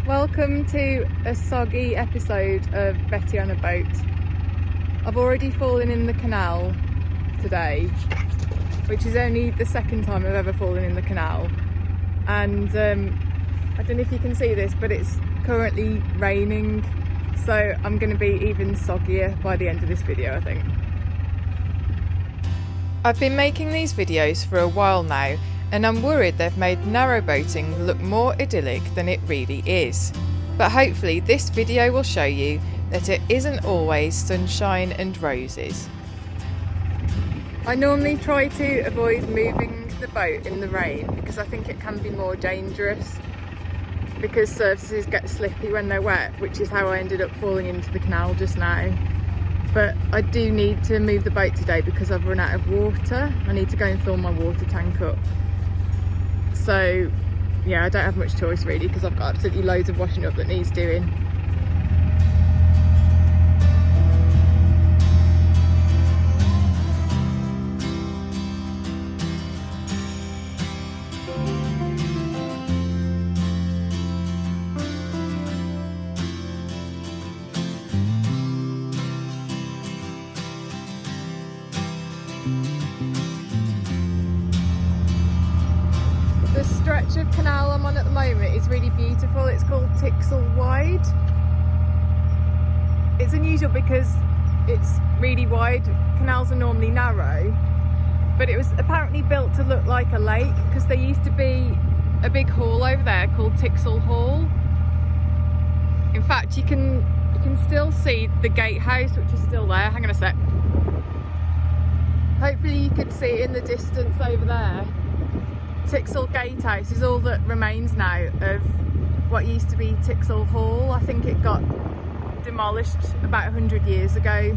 Welcome to a soggy episode of Betty on a Boat. I've already fallen in the canal today, which is only the second time I've ever fallen in the canal. And I don't know if you can see this, but it's currently raining, so I'm going to be even soggier by the end of this video, I think. I've been making these videos for a while now, and I'm worried they've made narrowboating look more idyllic than it really is. But hopefully this video will show you that it isn't always sunshine and roses. I normally try to avoid moving the boat in the rain because I think it can be more dangerous because surfaces get slippy when they're wet, which is how I ended up falling into the canal just now. But I do need to move the boat today because I've run out of water. I need to go and fill my water tank up. So yeah, I don't have much choice really because I've got absolutely loads of washing up that needs doing. The stretch of canal I'm on at the moment is really beautiful. It's called Tixel Wide. It's unusual because it's really wide. Canals are normally narrow, but it was apparently built to look like a lake because there used to be a big hall over there called Tixel Hall. In fact, you can still see the gatehouse, which is still there. Hang on a sec. Hopefully you can see it in the distance over there. Tixel Gatehouse is all that remains now of what used to be Tixel Hall. I think it got demolished about 100 years ago.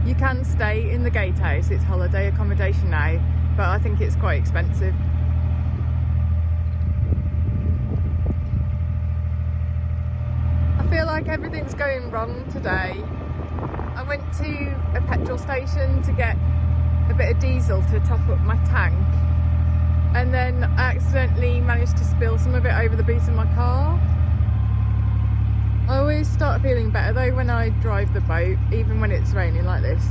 You can stay in the gatehouse, it's holiday accommodation now, but I think it's quite expensive. I feel like everything's going wrong today. I went to a petrol station to get a bit of diesel to top up my tank, and then I accidentally managed to spill some of it over the boot of my car. I always start feeling better though when I drive the boat, even when it's raining like this.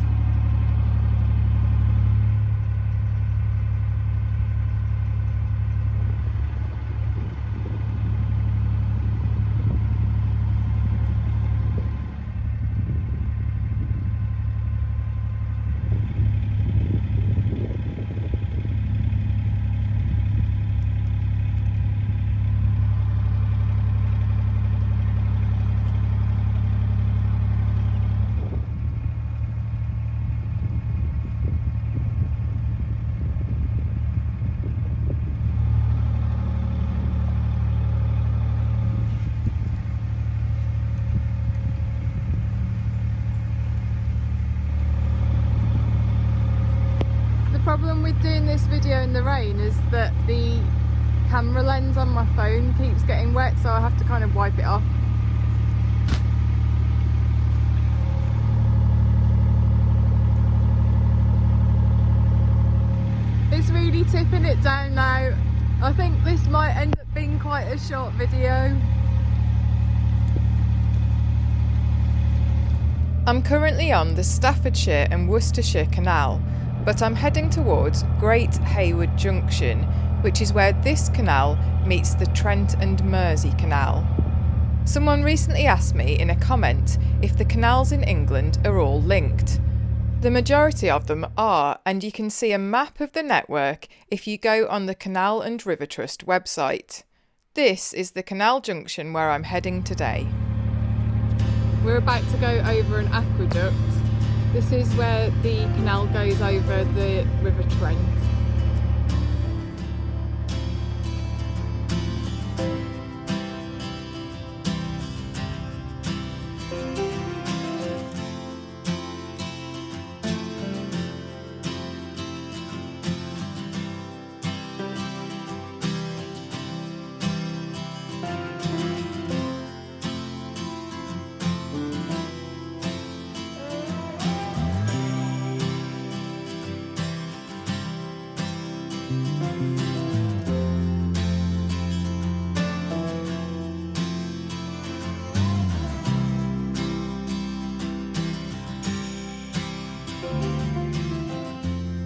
The problem with doing this video in the rain is that the camera lens on my phone keeps getting wet, so I have to kind of wipe it off. It's really tipping it down now. I think this might end up being quite a short video. I'm currently on the Staffordshire and Worcestershire Canal, but I'm heading towards Great Hayward Junction, which is where this canal meets the Trent and Mersey Canal. Someone recently asked me in a comment if the canals in England are all linked. The majority of them are, and you can see a map of the network if you go on the Canal and River Trust website. This is the canal junction where I'm heading today. We're about to go over an aqueduct. This is where the canal goes over the River Trent.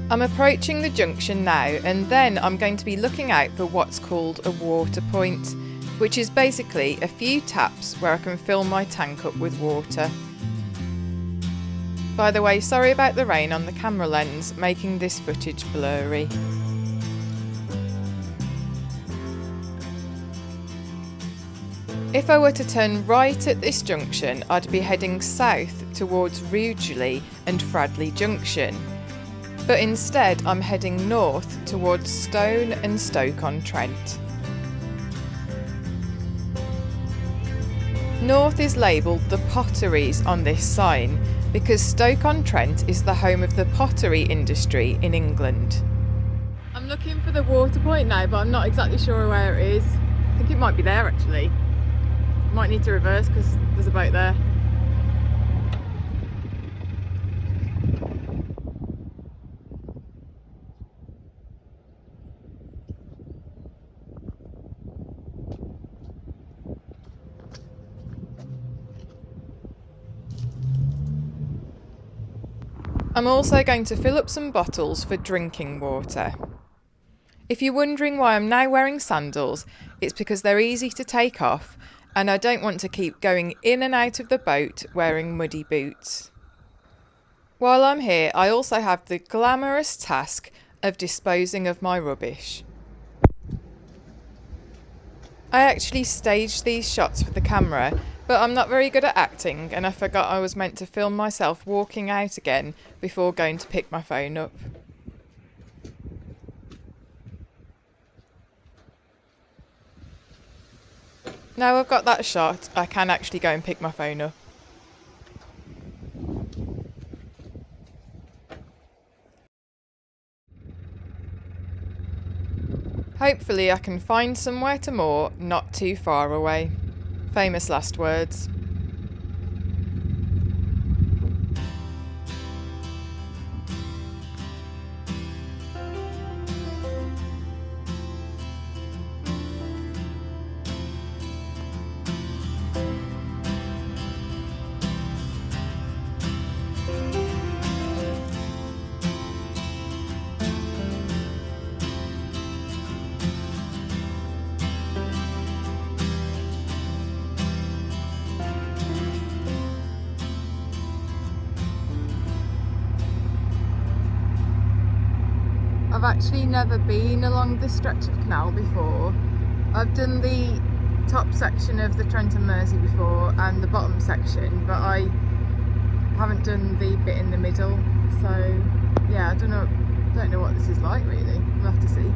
I'm approaching the junction now, and then I'm going to be looking out for what's called a water point, which is basically a few taps where I can fill my tank up with water. By the way, sorry about the rain on the camera lens, making this footage blurry. If I were to turn right at this junction, I'd be heading south towards Rugeley and Fradley Junction. But instead I'm heading north towards Stone and Stoke-on-Trent. North is labelled the Potteries on this sign because Stoke-on-Trent is the home of the pottery industry in England. I'm looking for the water point now, but I'm not exactly sure where it is. I think it might be there actually. Might need to reverse because there's a boat there. I'm also going to fill up some bottles for drinking water. If you're wondering why I'm now wearing sandals, it's because they're easy to take off and I don't want to keep going in and out of the boat wearing muddy boots. While I'm here, I also have the glamorous task of disposing of my rubbish. I actually staged these shots for the camera, but I'm not very good at acting and I forgot I was meant to film myself walking out again before going to pick my phone up. Now I've got that shot, I can actually go and pick my phone up. Hopefully I can find somewhere to moor not too far away. Famous last words. I've actually never been along this stretch of canal before. I've done the top section of the Trent and Mersey before and the bottom section, but I haven't done the bit in the middle. So yeah, I don't know what this is like really. We'll have to see.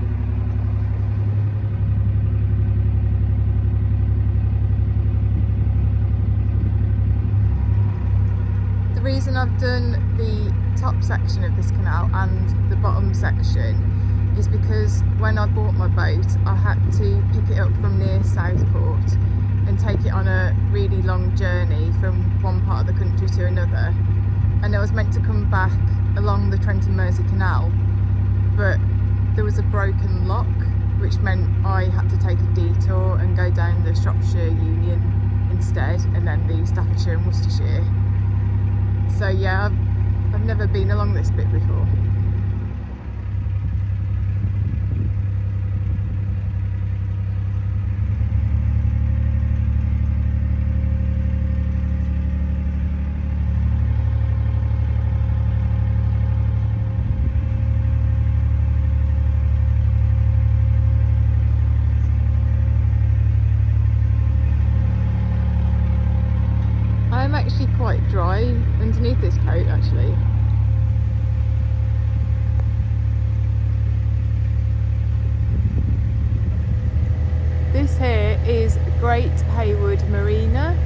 The reason I've done the top section of this canal and the bottom section is because when I bought my boat I had to pick it up from near Southport and take it on a really long journey from one part of the country to another, and I was meant to come back along the Trent and Mersey Canal, but there was a broken lock which meant I had to take a detour and go down the Shropshire Union instead and then the Staffordshire and Worcestershire. So yeah, I've never been along this bit before. I'm actually quite dry underneath this coat actually. This here is Great Haywood Marina.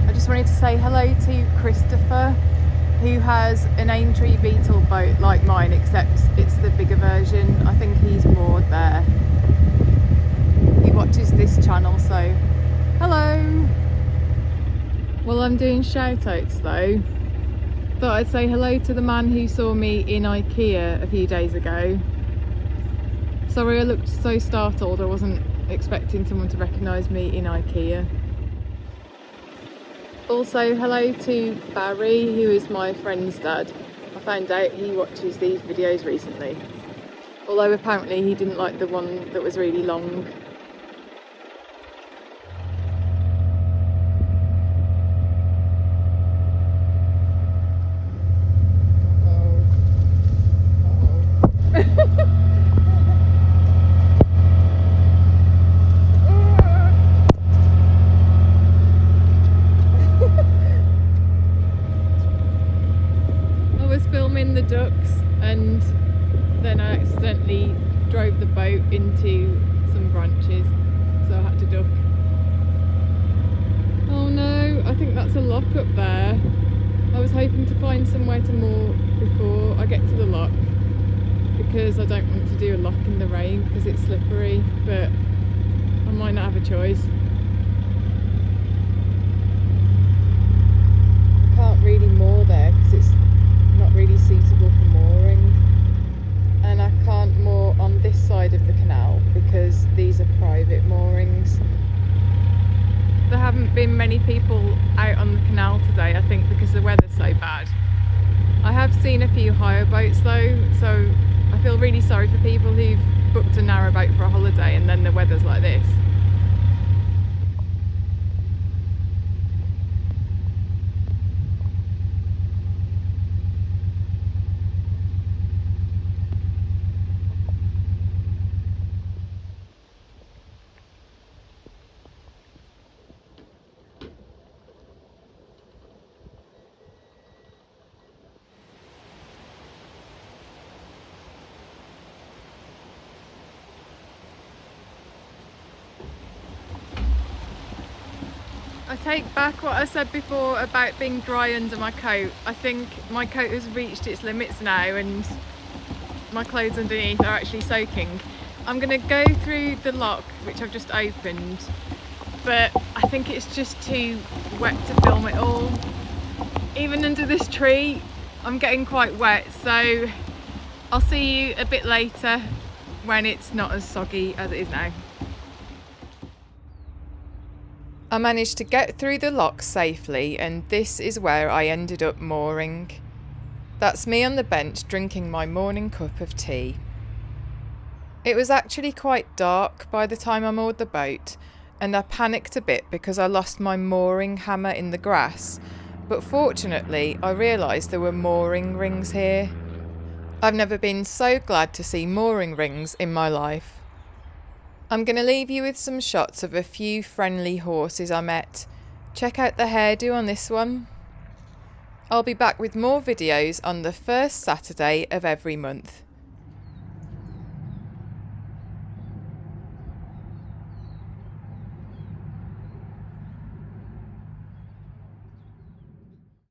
I just wanted to say hello to Christopher, who has an Aintree Beetle boat like mine, except it's the bigger version. I think he's moored there. He watches this channel, so hello. Well, I'm doing shout outs though. Thought I'd say hello to the man who saw me in IKEA a few days ago. Sorry I looked so startled, I wasn't expecting someone to recognise me in IKEA. Also hello to Barry, who is my friend's dad. I found out he watches these videos recently, although apparently he didn't like the one that was really long. Filming the ducks and then I accidentally drove the boat into some branches, so I had to duck. Oh no, I think that's a lock up there. I was hoping to find somewhere to moor before I get to the lock, because I don't want to do a lock in the rain because it's slippery, but I might not have a choice. I can't really moor there because it's not really suitable for mooring, and I can't moor on this side of the canal because these are private moorings. There haven't been many people out on the canal today, I think because the weather's so bad. I have seen a few hire boats though, so I feel really sorry for people who've booked a narrowboat for a holiday and then the weather's like this. I take back what I said before about being dry under my coat. I think my coat has reached its limits now and my clothes underneath are actually soaking. I'm going to go through the lock, which I've just opened, but I think it's just too wet to film it all. Even under this tree, I'm getting quite wet, so I'll see you a bit later when it's not as soggy as it is now. I managed to get through the lock safely, and this is where I ended up mooring. That's me on the bench drinking my morning cup of tea. It was actually quite dark by the time I moored the boat, and I panicked a bit because I lost my mooring hammer in the grass, but fortunately I realised there were mooring rings here. I've never been so glad to see mooring rings in my life. I'm going to leave you with some shots of a few friendly horses I met. Check out the hairdo on this one. I'll be back with more videos on the first Saturday of every month.